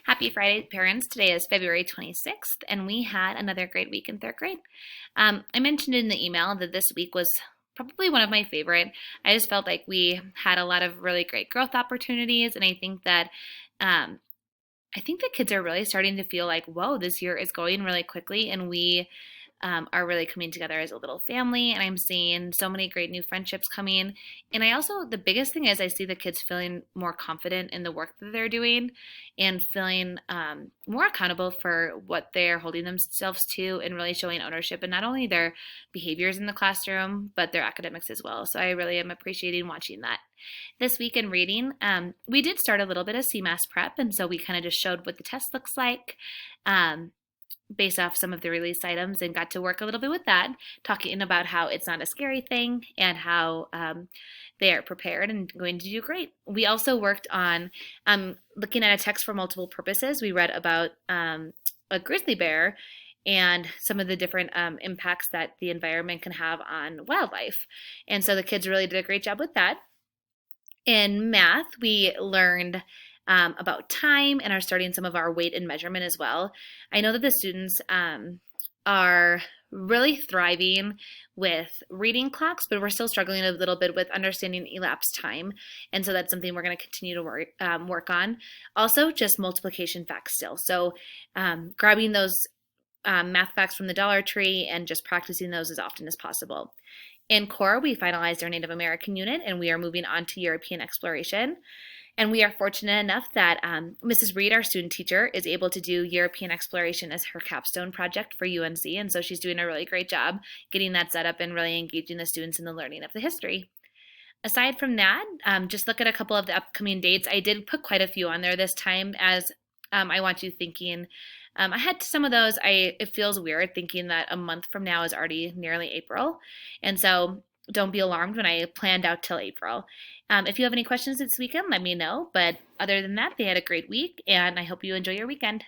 Happy Friday, parents. Today is February 26th, and we had another great week in third grade. I mentioned in the email that this week was probably one of my favorite. I just felt like we had a lot of really great growth opportunities, and um, I think the kids are really starting to feel like, whoa, this year is going really quickly, and we are really coming together as a little family. And I'm seeing so many great new friendships coming. And the biggest thing is I see the kids feeling more confident in the work that they're doing and feeling more accountable for what they're holding themselves to and really showing ownership in not only their behaviors in the classroom, but their academics as well. So I really am appreciating watching that. This week in reading, we did start a little bit of CMAS prep, and so we kind of just showed what the test looks like. Based off some of the release items and got to work a little bit with that, talking about how it's not a scary thing and how they are prepared and going to do great. We also worked on looking at a text for multiple purposes. We read about a grizzly bear and some of the different impacts that the environment can have on wildlife. And so the kids really did a great job with that. In math, we learned about time and are starting some of our weight and measurement as well. I know that the students are really thriving with reading clocks, but we're still struggling a little bit with understanding elapsed time. And so that's something we're going to continue to work on. Also, just multiplication facts still. So grabbing those math facts from the Dollar Tree and just practicing those as often as possible. In core, we finalized our Native American unit and we are moving on to European exploration. And we are fortunate enough that Mrs. Reed, our student teacher, is able to do European exploration as her capstone project for UNC. And so she's doing a really great job getting that set up and really engaging the students in the learning of the history. Aside from that, just look at a couple of the upcoming dates. I did put quite a few on there this time as I want you thinking ahead to some of those. It feels weird thinking that a month from now is already nearly April. And so don't be alarmed when I planned out till April. If you have any questions this weekend, let me know. But other than that, they had a great week, and I hope you enjoy your weekend.